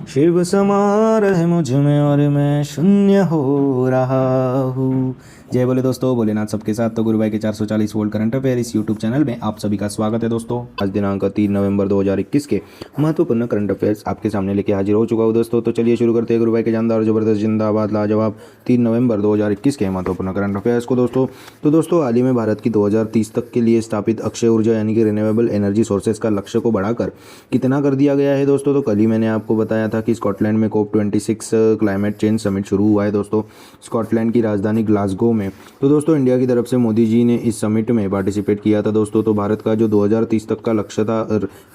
शिव समा रहे मुझ में और मैं शून्य हो रहा हूँ। जय बोले दोस्तों, भोलेनाथ सबके साथ। तो गुरु भाई के 440 वोल्ट करंट अफेयर इस यूट्यूब चैनल में आप सभी का स्वागत है दोस्तों। आज दिनांक 3 नवंबर 2021 के महत्वपूर्ण करंट अफेयर्स आपके सामने लेके हाजिर हो चुका हूँ दोस्तों। तो चलिए शुरू करते हैं गुरु भाई के जानदार जबरदस्त जिंदाबाद लाजवाब 3 नवंबर 2021 के महत्वपूर्ण करंट अफेयर्स को दोस्तों। तो दोस्तों, हाल ही में भारत की 2030 तक के लिए स्थापित अक्षय ऊर्जा यानी कि रिन्यूएबल एनर्जी सोर्सेज का लक्ष्य को बढ़ाकर कितना कर दिया गया है दोस्तों। तो कल ही मैंने आपको बताया था कि स्कॉटलैंड में COP26 क्लाइमेट चेंज समिट शुरू हुआ है दोस्तों, स्कॉटलैंड की राजधानी ग्लासगो में। तो दोस्तों, इंडिया की तरफ से मोदी जी ने इस समिट में पार्टिसिपेट किया था दोस्तों। तो भारत का जो 2030 तक का लक्ष्य था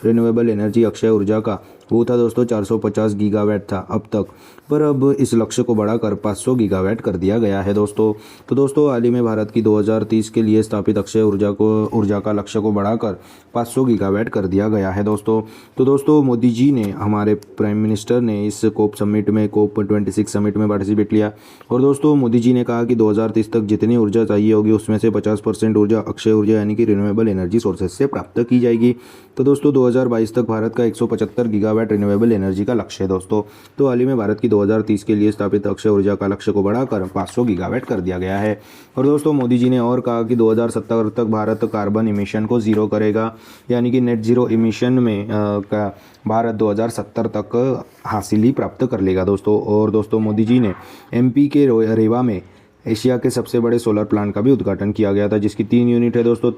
रिन्यूएबल एनर्जी अक्षय ऊर्जा का, वो था दोस्तों 450 गीगावाट था अब तक, पर अब इस लक्ष्य को बढ़ाकर 500 गीगावाट कर दिया गया है दोस्तों। तो दोस्तों, हाल ही में भारत की 2030 के लिए स्थापित अक्षय ऊर्जा का लक्ष्य को बढ़ाकर 500 गीगावाट कर दिया गया है दोस्तों। तो दोस्तों, मोदी जी ने, हमारे प्राइम मिनिस्टर ने इस COP26 समिट में पार्टिसिपेट लिया। और दोस्तों, मोदी जी ने कहा कि 2030 तक जितनी ऊर्जा चाहिए होगी उसमें से 50% ऊर्जा अक्षय ऊर्जा यानी कि रिन्यूएबल एनर्जी सोर्सेज से प्राप्त की जाएगी। तो दोस्तों, 2022 तक भारत का 175 गीगावाट रिन्यूएबल एनर्जी का लक्ष्य है दोस्तों। तो हाल ही में भारत की 2030 के लिए स्थापित अक्षय ऊर्जा का लक्ष्य को बढ़ाकर 500 गीगावाट कर दिया गया है। और दोस्तों, मोदी जी ने और कहा कि 2070 तक भारत कार्बन इमिशन को जीरो करेगा, यानी कि नेट जीरो इमिशन में भारत 2070 तक हासिल ही प्राप्त कर लेगा दोस्तों। और दोस्तों, मोदी जी ने MP के रेवा में एशिया के सबसे बड़े सोलर प्लांट का भी उद्घाटन किया गया था, जिसकी 3 यूनिट है दोस्तों,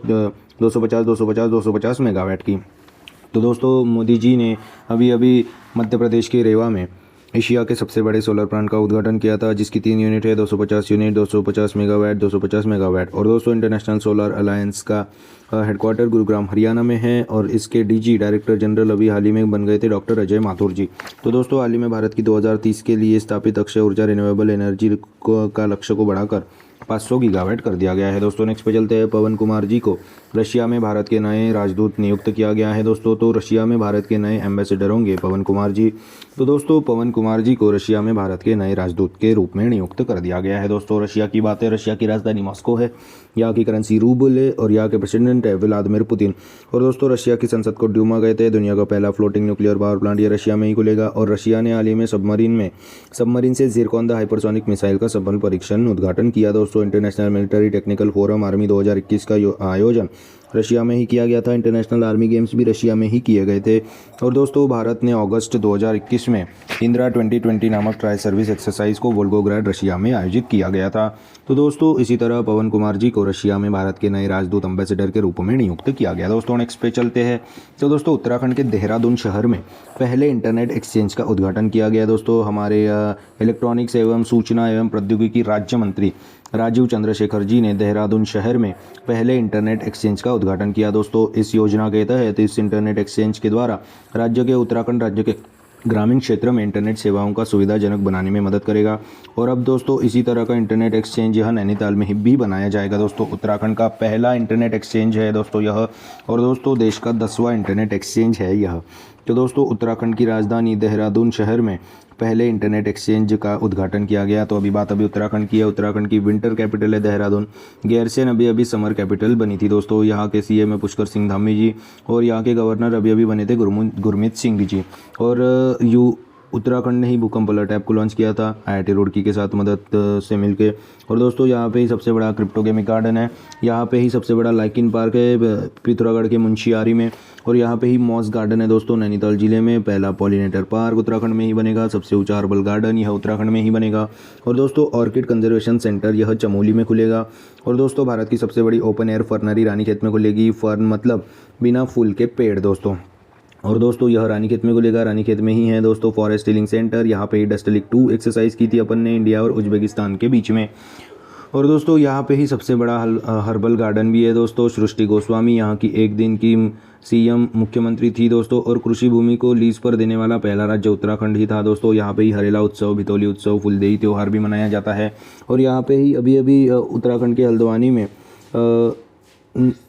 250 मेगावाट की। तो दोस्तों, मोदी जी ने अभी मध्य प्रदेश के रेवा में एशिया के सबसे बड़े सोलर प्लांट का उद्घाटन किया था, जिसकी 3 यूनिट है, 250 यूनिट, 250 मेगावाट, 250 मेगावाट। और दोस्तों, इंटरनेशनल सोलर अलायंस का हेडक्वार्टर गुरुग्राम हरियाणा में है, और इसके DG डायरेक्टर जनरल अभी हाल ही में बन गए थे डॉक्टर अजय माथुर जी। तो दोस्तों, हाल ही में भारत की 2030 के लिए स्थापित अक्षय ऊर्जा रिन्यूएबल एनर्जी का लक्ष्य को बढ़ाकर 500 गीगावाट कर दिया गया है दोस्तों। नेक्स्ट पे चलते हैं। पवन कुमार जी को रशिया में भारत के नए राजदूत नियुक्त किया गया है दोस्तों। तो रशिया में भारत के नए एम्बेसडर होंगे पवन कुमार जी। तो दोस्तों, पवन कुमार जी को रशिया में भारत के नए राजदूत के रूप में नियुक्त कर दिया गया है दोस्तों। रशिया की बात है, रशिया की राजधानी मॉस्को है, यहाँ की करेंसी रूबल है, और यहाँ के प्रेसिडेंट है व्लादिमीर पुतिन। और दोस्तों, रशिया की संसद को ड्यूमा गए थे। दुनिया का पहला फ्लोटिंग न्यूक्लियर पावर प्लांट ये रशिया में ही खुलेगा। और रशिया ने हाल ही में सबमरीन से ज़िरकॉन द हाइपरसोनिक मिसाइल का सफल परीक्षण उद्घाटन किया दोस्तों। International military technical forum army 2021 का आयोजन रशिया में ही किया गया था। इंटरनेशनल आर्मी गेम्स भी रशिया में ही किए गए थे। और दोस्तों, भारत ने अगस्त 2021 में इंदिरा 2020 नामक ट्राई सर्विस एक्सरसाइज को वोल्गोग्राड रशिया में आयोजित किया गया था। तो दोस्तों, इसी तरह पवन कुमार जी को रशिया में भारत के नए राजदूत एम्बेसडर के रूप में नियुक्त किया गया दोस्तों। नेक्स्ट पे चलते हैं। तो दोस्तों, उत्तराखंड के देहरादून शहर में पहले इंटरनेट एक्सचेंज का उद्घाटन किया गया दोस्तों। हमारे इलेक्ट्रॉनिक्स एवं सूचना एवं प्रौद्योगिकी राज्य मंत्री राजीव चंद्रशेखर जी ने देहरादून शहर में पहले इंटरनेट एक्सचेंज का उद्घाटन किया दोस्तों। इस योजना के तहत इस इंटरनेट एक्सचेंज के द्वारा उत्तराखंड राज्य के ग्रामीण क्षेत्र में इंटरनेट सेवाओं का सुविधाजनक बनाने में मदद करेगा। और अब दोस्तों, इसी तरह का इंटरनेट एक्सचेंज यह नैनीताल में भी बनाया जाएगा दोस्तों। उत्तराखंड का पहला इंटरनेट एक्सचेंज है दोस्तों यह, और दोस्तों देश का 10वां इंटरनेट एक्सचेंज है यह। तो दोस्तों, उत्तराखंड की राजधानी देहरादून शहर में पहले इंटरनेट एक्सचेंज का उद्घाटन किया गया। तो अभी उत्तराखंड की है। उत्तराखंड की विंटर कैपिटल है देहरादून। गैरसैंण अभी समर कैपिटल बनी थी दोस्तों। यहाँ के CM है पुष्कर सिंह धामी जी, और यहाँ के गवर्नर अभी बने थे गुरमीत सिंह जी। और उत्तराखंड ने ही भूकंप अलर्ट ऐप को लॉन्च किया था IIT रुड़की के साथ मदद से मिलके। और दोस्तों, यहाँ पे ही सबसे बड़ा क्रिप्टोगेमिक गार्डन है। यहाँ पे ही सबसे बड़ा लाइकिन पार्क है पिथौरागढ़ के मुंशियारी में। और यहाँ पे ही मॉस गार्डन है दोस्तों नैनीताल जिले में। पहला पॉलिनेटर पार्क उत्तराखंड में ही बनेगा। सबसे ऊंचा हर्बल गार्डन यह उत्तराखंड में ही बनेगा। और दोस्तों, ऑर्किड कंजर्वेशन सेंटर यह चमोली में खुलेगा। और दोस्तों, भारत की सबसे बड़ी ओपन एयर फर्नरी रानीखेत में खुलेगी। फर्न मतलब बिना फूल के पेड़ दोस्तों। और दोस्तों, यह रानीखेत में खुलेगा, रानीखेत में ही है दोस्तों फॉरेस्ट हीलिंग सेंटर। यहाँ पे ही डस्टलिक 2 एक्सरसाइज की थी अपन ने इंडिया और उज्बेकिस्तान के बीच में। और दोस्तों, यहाँ पे ही सबसे बड़ा हर्बल गार्डन भी है दोस्तों। सृष्टि गोस्वामी यहाँ की एक दिन की CM मुख्यमंत्री थी दोस्तों। और कृषि भूमि को लीज पर देने वाला पहला राज्य उत्तराखंड ही था दोस्तों। यहाँ पे ही हरेला उत्सव, भितौली उत्सव, फुलदेई त्यौहार भी मनाया जाता है। और यहाँ पे ही अभी उत्तराखंड के हल्द्वानी में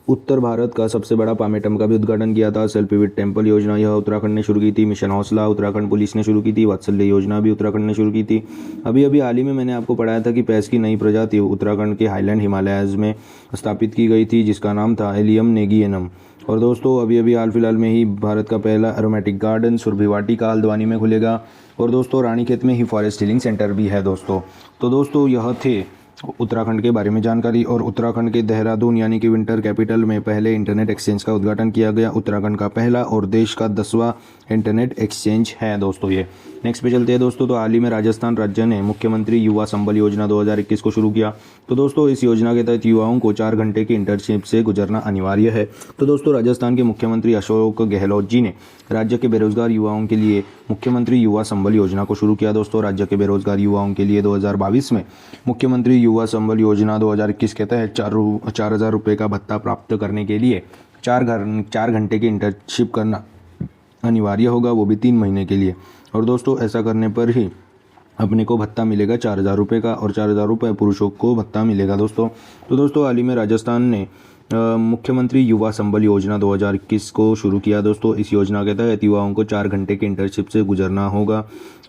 उत्तर भारत का सबसे बड़ा पामेटम का भी उद्घाटन किया था। सेल्फी विद टेम्पल योजना यह उत्तराखंड ने शुरू की थी। मिशन हौसला उत्तराखंड पुलिस ने शुरू की थी। वात्सल्य योजना भी उत्तराखंड ने शुरू की थी। अभी हाल ही में मैंने आपको पढ़ाया था कि पैस की नई प्रजाति उत्तराखंड के हाईलैंड हिमालयाज में स्थापित की गई थी, जिसका नाम था एलियम नेगियनम। और दोस्तों अभी अभी हाल फिलहाल में ही भारत का पहला एरोमेटिक गार्डन सुरभि वाटिका हल्द्वानी में खुलेगा। और दोस्तों रानीखेत में ही फॉरेस्ट हीलिंग सेंटर भी है दोस्तों। तो दोस्तों यह थे उत्तराखंड के बारे में जानकारी। और उत्तराखंड के देहरादून यानी कि विंटर कैपिटल में पहले इंटरनेट एक्सचेंज का उद्घाटन किया गया। उत्तराखंड का पहला और देश का 10वां इंटरनेट एक्सचेंज है दोस्तों ये। नेक्स्ट पे चलते हैं दोस्तों। तो हाल ही में राजस्थान राज्य ने मुख्यमंत्री युवा संबल योजना 2021 को शुरू किया। तो दोस्तों इस योजना के तहत युवाओं को 4 घंटे की इंटर्नशिप से गुजरना अनिवार्य है। तो दोस्तों राजस्थान के मुख्यमंत्री अशोक गहलोत जी ने राज्य के बेरोजगार युवाओं के लिए मुख्यमंत्री युवा संबल योजना को शुरू किया। दोस्तों राज्य के बेरोजगार युवाओं के लिए 2022 में मुख्यमंत्री युवा संबल योजना 2021 के तहत 4,000 रुपये का भत्ता प्राप्त करने के लिए 4 घंटे की इंटर्नशिप करना अनिवार्य होगा, वो भी 3 महीने के लिए। और दोस्तों ऐसा करने पर ही अपने को भत्ता मिलेगा 4,000 रुपये का, और 4,000 रुपये पुरुषों को भत्ता मिलेगा दोस्तों। तो दोस्तों हाल ही में राजस्थान ने मुख्यमंत्री युवा संबल योजना 2021 को शुरू किया। दोस्तों इस योजना के तहत युवाओं को 4 घंटे की इंटर्नशिप से गुजरना होगा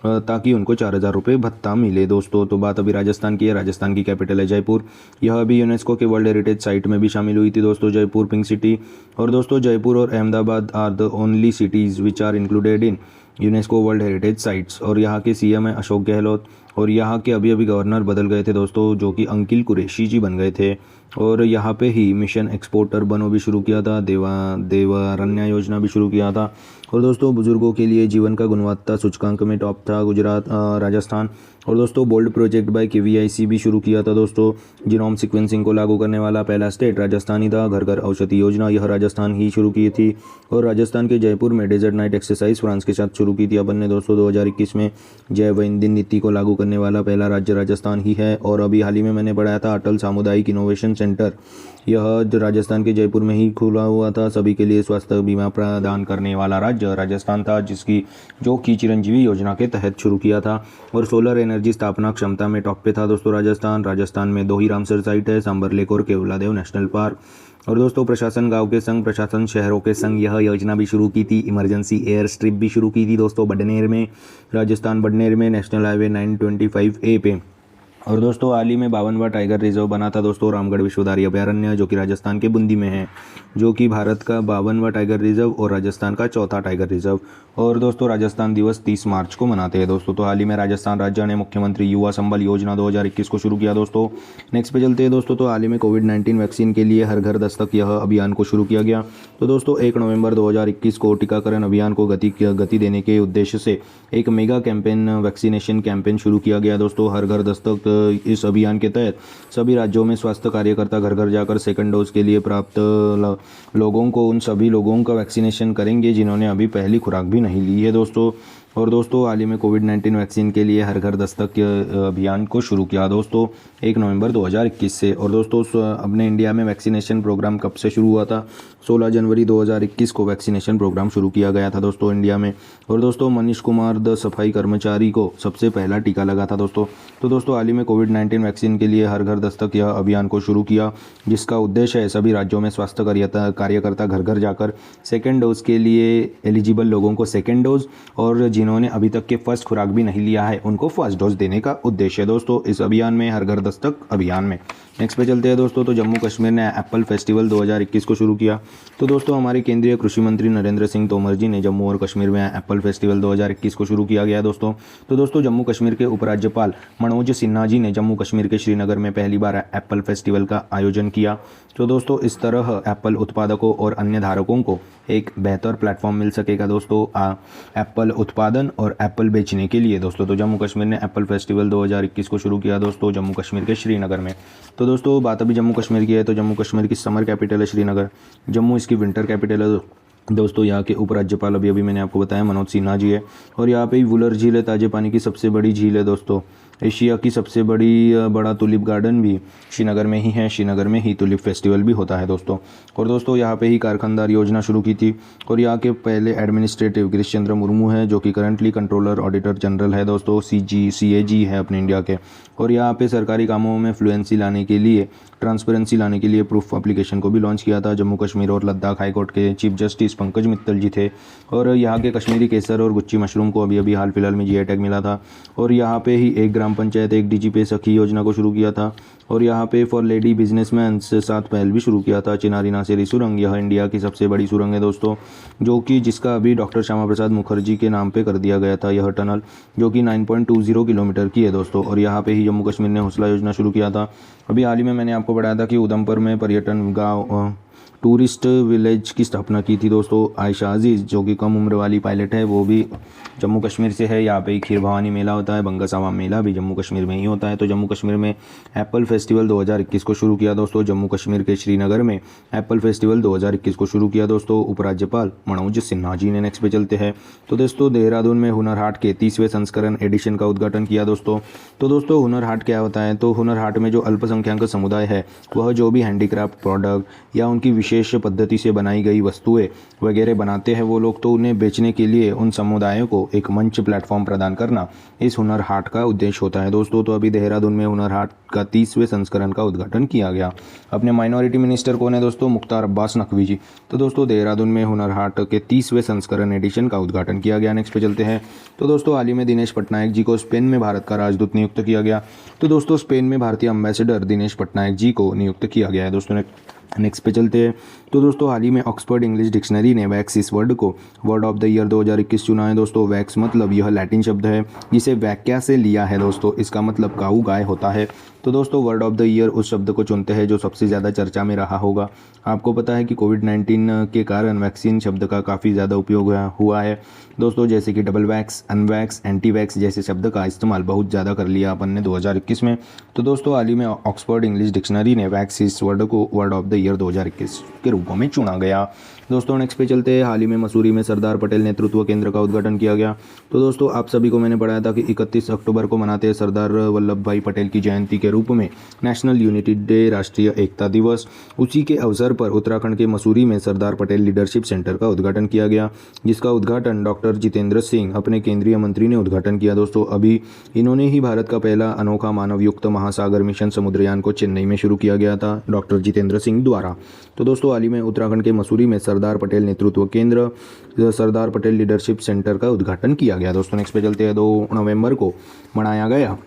ताकि उनको 4,000 रुपये भत्ता मिले दोस्तों। तो बात अभी राजस्थान की है। राजस्थान की कैपिटल है जयपुर। यह अभी यूनेस्को के वर्ल्ड हेरिटेज साइट में भी शामिल हुई थी दोस्तों, जयपुर पिंक सिटी। और दोस्तों जयपुर और Ahmedabad are the only cities which are included in UNESCO world heritage sites. और यहाँ के सीएम है अशोक गहलोत। और यहाँ के अभी अभी गवर्नर बदल गए थे दोस्तों, जो कि अंकिल कुरैशी जी बन गए थे। और यहाँ पे ही मिशन एक्सपोर्टर बनो भी शुरू किया था, देवारण्य योजना भी शुरू किया था। और दोस्तों बुजुर्गों के लिए जीवन का गुणवत्ता सूचकांक में टॉप था राजस्थान। और दोस्तों बोल्ड प्रोजेक्ट बाय KVIC भी शुरू किया था दोस्तों। जीनोम सीक्वेंसिंग को लागू करने वाला पहला स्टेट राजस्थान ही था। घर घर औषधि योजना यह राजस्थान ही शुरू की थी। और राजस्थान के जयपुर में डेजर्ट नाइट एक्सरसाइज फ्रांस के साथ शुरू की थी अपन ने दोस्तों 2021 में। जैव ईंधन नीति को लागू करने वाला पहला राज्य राजस्थान ही है। और अभी हाल ही में मैंने पढ़ाया था अटल सामुदायिक इनोवेशन सेंटर, यह राजस्थान के जयपुर में ही खुला हुआ था। सभी के लिए स्वास्थ्य बीमा प्रदान करने वाला राज्य राजस्थान था, जो कि चिरंजीवी योजना के तहत शुरू किया था। और सोलर एनर्जी स्थापना क्षमता में टॉप पे था दोस्तों राजस्थान में 2 ही रामसर साइट है, सांबर लेक और केवलादेव नेशनल पार्क। और दोस्तों प्रशासन गांव के संग प्रशासन शहरों के संग यह योजना भी शुरू की थी। इमरजेंसी एयर स्ट्रिप भी शुरू की थी दोस्तों बडनेर में, राजस्थान बडनेर में, नेशनल हाईवे 925A पे। और दोस्तों हाल ही में 52वां टाइगर रिजर्व बना था दोस्तों रामगढ़ विश्वधारी अभयारण्य, जो कि राजस्थान के बूंदी में है, जो कि भारत का 52वां टाइगर रिजर्व और राजस्थान का 4था टाइगर रिजर्व। और दोस्तों राजस्थान दिवस 30 मार्च को मनाते हैं दोस्तों। तो हाल ही में राजस्थान राज्य ने मुख्यमंत्री युवा संबल योजना 2021 को शुरू किया दोस्तों। नेक्स्ट पे चलते हैं दोस्तों। तो हाल ही में कोविड-19 वैक्सीन के लिए हर घर दस्तक यह अभियान को शुरू किया गया। तो दोस्तों 1 नवंबर 2021 को टीकाकरण अभियान को गति देने के उद्देश्य से एक मेगा कैंपेन वैक्सीनेशन कैंपेन शुरू किया गया दोस्तों, हर घर दस्तक। इस अभियान के तहत सभी राज्यों में स्वास्थ्य कार्यकर्ता घर घर जाकर सेकंड डोज के लिए प्राप्त लोगों को, उन सभी लोगों का वैक्सीनेशन करेंगे जिन्होंने अभी पहली खुराक भी नहीं ली है दोस्तों। और दोस्तों हाल ही में कोविड-19 वैक्सीन के लिए हर घर दस्तक अभियान को शुरू किया दोस्तों 1 नवंबर 2021 से। और दोस्तों अपने इंडिया में वैक्सीनेशन प्रोग्राम कब से शुरू हुआ था? 16 जनवरी 2021 को वैक्सीनेशन प्रोग्राम शुरू किया गया था दोस्तों इंडिया में। और दोस्तों मनीष कुमार द सफाई कर्मचारी को सबसे पहला टीका लगा था दोस्तों। तो दोस्तों हाल ही में कोविड-19 वैक्सीन के लिए हर घर दस्तक यह अभियान को शुरू किया, जिसका उद्देश्य है सभी राज्यों में स्वास्थ्य कार्यकर्ता घर घर जाकर सेकेंड डोज के लिए एलिजिबल लोगों को सेकेंड डोज, और जिन्होंने अभी तक के फर्स्ट खुराक भी नहीं लिया है उनको फर्स्ट डोज देने का उद्देश्य है दोस्तों इस अभियान में, हर घर दस्तक अभियान में। नेक्स्ट पे चलते हैं दोस्तों। तो जम्मू कश्मीर ने एप्पल फेस्टिवल 2021 को शुरू किया। तो दोस्तों हमारे केंद्रीय कृषि मंत्री नरेंद्र सिंह तोमर जी ने जम्मू और कश्मीर में एप्पल फेस्टिवल 2021 को शुरू किया गया दोस्तों। तो दोस्तों जम्मू कश्मीर के उपराज्यपाल मनोज सिन्हा जी ने जम्मू कश्मीर के श्रीनगर में पहली बार एप्पल फेस्टिवल का आयोजन किया। तो दोस्तों इस तरह एप्पल उत्पादकों और अन्य धारकों को एक बेहतर प्लेटफॉर्म मिल सकेगा दोस्तों एप्पल उत्पादन और एप्पल बेचने के लिए दोस्तों। तो जम्मू कश्मीर ने एप्पल फेस्टिवल 2021 को शुरू किया दोस्तों जम्मू कश्मीर के श्रीनगर में। तो दोस्तों बात अभी जम्मू कश्मीर की है। तो जम्मू कश्मीर की समर कैपिटल है श्रीनगर, जम्मू इसकी विंटर कैपिटल है दोस्तों। यहाँ के उपराज्यपाल अभी मैंने आपको बताया मनोज सिन्हा जी है। और यहाँ पे वुलर झील है, ताजे पानी की सबसे बड़ी झील है दोस्तों। एशिया की सबसे बड़ा टुलिप गार्डन भी श्रीनगर में ही है, श्रीनगर में ही टुलिप फेस्टिवल भी होता है दोस्तों। और दोस्तों यहाँ पे ही कारखानदार योजना शुरू की थी। और यहाँ के पहले एडमिनिस्ट्रेटिव गिरीश चंद्र मुर्मू है, जो कि करंटली कंट्रोलर ऑडिटर जनरल है दोस्तों, CAG है अपने इंडिया के। और यहाँ पे सरकारी कामों में फ्लुएंसी लाने के लिए, ट्रांसपेरेंसी लाने के लिए प्रूफ एप्लीकेशन को भी लॉन्च किया था। जम्मू कश्मीर और लद्दाख हाईकोर्ट के चीफ जस्टिस पंकज मित्तल जी थे। और यहाँ के कश्मीरी केसर और गुच्ची मशरूम को अभी हाल फिलहाल में GI टैग मिला था। और यहाँ पे ही 1 ग्राम ग्राम पंचायत एक डीजीपी सखी योजना को शुरू किया था। और यहाँ पे फॉर लेडी बिजनेसमैन से 7 पहल भी शुरू किया था। चिनारी नासेरी सुरंग, यह इंडिया की सबसे बड़ी सुरंग है दोस्तों, जो कि जिसका अभी डॉक्टर श्यामा प्रसाद मुखर्जी के नाम पे कर दिया गया था यह टनल, जो कि 9.20 किलोमीटर की है दोस्तों। और यहाँ पे ही जम्मू कश्मीर ने हौसला योजना शुरू किया था। अभी हाल ही में मैंने आपको बताया था कि उधमपुर में पर्यटन गाँव टूरिस्ट विलेज की स्थापना की थी दोस्तों। आयशा अजीज़, जो कि कम उम्र वाली पायलट है, वो भी जम्मू कश्मीर से है। यहाँ पे ही खीर भवानी मेला होता है, बंगस मेला भी जम्मू कश्मीर में ही होता है। तो जम्मू कश्मीर में एप्पल फेस्टिवल 2021 को शुरू किया दोस्तों। जम्मू कश्मीर के श्रीनगर में एप्पल फेस्टिवल 2021 को शुरू किया दोस्तों। उपराज्यपाल मनोज सिन्हा जी ने। नेक्स्ट पे चलते हैं। तो दोस्तों देहरादून में हुनर हाट के 30वें संस्करण एडिशन का उद्घाटन किया दोस्तों। तो दोस्तों हुनर हाट क्या होता है? तो हुनर हाट में जो अल्पसंख्यक समुदाय है वह जो भी हैंडीक्राफ्ट प्रोडक्ट या उनकी विशेष पद्धति से बनाई गई वस्तुएं वगैरह बनाते हैं वो लोग, तो उन्हें बेचने के लिए उन समुदायों को एक मंच प्लेटफॉर्म प्रदान करना इस हुनर हाट का उद्देश्य होता है दोस्तों। तो अभी देहरादून में हुनर हाट का 30वें संस्करण का उद्घाटन किया गया। अपने माइनॉरिटी मिनिस्टर कौन है दोस्तों? मुख्तार अब्बास नकवी जी। तो दोस्तों देहरादून में हुनर हाट के 30वें संस्करण एडिशन का उद्घाटन किया गया। नेक्स्ट पे चलते हैं। तो दोस्तों हाल ही में दिनेश पटनायक जी को स्पेन में भारत का राजदूत नियुक्त किया गया। तो दोस्तों स्पेन में भारतीय एम्बेसडर दिनेश पटनायक जी को नियुक्त किया गया है दोस्तों। नेक्स्ट पे चलते हैं। तो दोस्तों हाल ही में ऑक्सफोर्ड इंग्लिश डिक्शनरी ने वैक्स इस वर्ड को वर्ड ऑफ द ईयर 2021 चुना है दोस्तों। वैक्स मतलब यह लैटिन शब्द है जिसे वैक्या से लिया है दोस्तों। इसका मतलब काऊ गाय होता है। तो दोस्तों वर्ड ऑफ द ईयर उस शब्द को चुनते हैं जो सबसे ज़्यादा चर्चा में रहा होगा। आपको पता है कि कोविड-19 के कारण वैक्सीन शब्द का काफ़ी ज़्यादा उपयोग हुआ है दोस्तों, जैसे कि डबल वैक्स, अनवैक्स, एंटी वैक्स जैसे शब्द का इस्तेमाल बहुत ज़्यादा कर लिया अपन ने 2021 में। तो दोस्तों हाल ही में ऑक्सफोर्ड इंग्लिश डिक्शनरी ने वैक्स इस वर्ड को वर्ड ऑफ द ईयर 2021 के रूप में चुना गया दोस्तों। नेक्स्ट पे चलते हैं। हाल ही में मसूरी में सरदार पटेल नेतृत्व केंद्र का उद्घाटन किया गया। तो दोस्तों आप सभी को मैंने बताया था कि 31 अक्टूबर को मनाते हैं सरदार वल्लभ भाई पटेल की जयंती के रूप में नेशनल यूनिटी डे, राष्ट्रीय एकता दिवस। उसी के अवसर पर उत्तराखंड के मसूरी में सरदार पटेल लीडरशिप सेंटर का उद्घाटन किया गया, जिसका उद्घाटन डॉक्टर जितेंद्र सिंह अपने केंद्रीय मंत्री ने उद्घाटन किया दोस्तों। अभी इन्होंने ही भारत का पहला अनोखा मानव युक्त महासागर मिशन समुद्रयान को चेन्नई में शुरू किया गया था डॉक्टर जितेंद्र सिंह द्वारा। तो दोस्तों हाल ही में उत्तराखंड के मसूरी में सरदार पटेल नेतृत्व केंद्र, सरदार पटेल लीडरशिप सेंटर का उद्घाटन किया गया दोस्तों। नेक्स्ट पे चलते हैं। 2 नवंबर को मनाया गया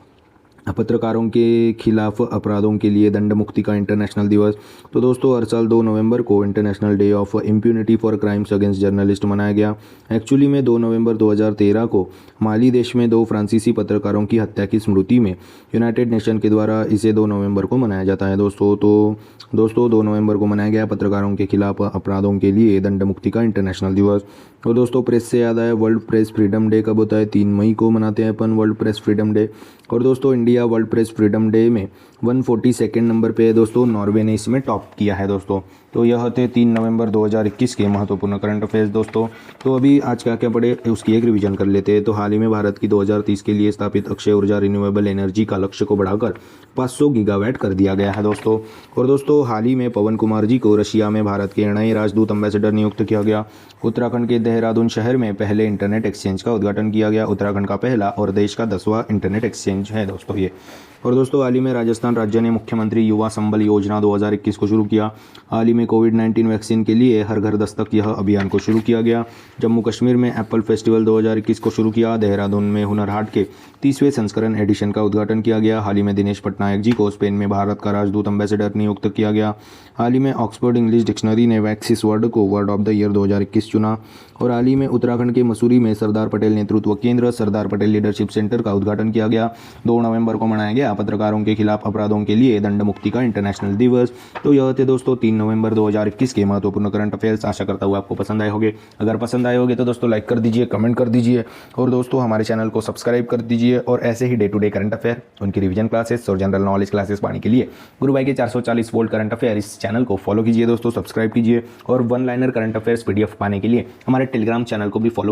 पत्रकारों के खिलाफ अपराधों के लिए दंड मुक्ति का इंटरनेशनल दिवस। तो दोस्तों हर साल 2 नवंबर को international day of impunity for crimes against journalist मनाया गया। एक्चुअली में 2 नवंबर 2013 को माली देश में 2 फ्रांसीसी पत्रकारों की हत्या की स्मृति में यूनाइटेड नेशन के द्वारा इसे 2 नवंबर को मनाया जाता है दोस्तों। तो दोस्तों 2 नवंबर को मनाया गया पत्रकारों के खिलाफ अपराधों के लिए दंड मुक्ति का इंटरनेशनल दिवस। और दोस्तों प्रेस से याद आया, वर्ल्ड प्रेस फ्रीडम डे कब होता है? 3 मई को मनाते हैं अपन वर्ल्ड प्रेस फ्रीडम डे। और दोस्तों India world press freedom day में 142 नंबर पे है दोस्तों। नॉर्वे ने इसमें टॉप किया है दोस्तों। तो यह थे 3 नवंबर 2021 के महत्वपूर्ण करंट अफेयर्स दोस्तों। तो अभी आज क्या क्या पढ़े उसकी एक रिवीजन कर लेते हैं। तो हाल ही में भारत की 2030 के लिए स्थापित अक्षय ऊर्जा रिन्यूएबल एनर्जी का लक्ष्य को बढ़ाकर 500 गीगावाट कर दिया गया है दोस्तों। और दोस्तों हाल ही में पवन कुमार जी को रशिया में भारत के नए राजदूत एम्बेसडर नियुक्त किया गया। उत्तराखंड के देहरादून शहर में पहले इंटरनेट एक्सचेंज का उद्घाटन किया गया। उत्तराखंड का पहला और देश का 10वां इंटरनेट एक्सचेंज है दोस्तों ये। और दोस्तों हाल ही में राजस्थान राज्य ने मुख्यमंत्री युवा संबल योजना 2021 को शुरू किया। हाल ही में कोविड-19 वैक्सीन के लिए हर घर दस्तक यह अभियान को शुरू किया गया। जम्मू कश्मीर में एप्पल फेस्टिवल 2021 को शुरू किया। देहरादून में हुनर हाट के 30वें संस्करण एडिशन का उद्घाटन किया गया। हाल ही में दिनेश पटनायक जी को स्पेन में भारत का राजदूत एम्बेसडर नियुक्त किया गया। हाल ही में ऑक्सफोर्ड इंग्लिश डिक्शनरी ने वैक्स इस वर्ड को वर्ड ऑफ द ईयर 2021 चुना। और हाल ही में उत्तराखंड के मसूरी में सरदार पटेल नेतृत्व केंद्र, सरदार पटेल लीडरशिप सेंटर का उद्घाटन किया गया। 2 नवंबर को मनाया गया पत्रकारों के खिलाफ अपराधों के लिए दंड मुक्ति का इंटरनेशनल दिवस। तो यह थे दोस्तों 3 नवंबर 2021 के महत्वपूर्ण करंट अफेयर्स। आशा करता हूँ आपको पसंद आए होंगे। अगर पसंद आए होंगे तो दोस्तों लाइक कर दीजिए, कमेंट कर दीजिए और दोस्तों हमारे चैनल को सब्सक्राइब कर दीजिए। और ऐसे ही day to day current affair, उनकी रिवीजन क्लासेस और जनरल नॉलेज क्लासेस पाने के लिए गुरु भाई के 440 वोल्ट करंट अफेयर इस चैनल को फॉलो कीजिए दोस्तों, सब्सक्राइब कीजिए। और one liner current affairs PDF पाने के लिए हमारे टेलीग्राम चैनल को भी फॉलो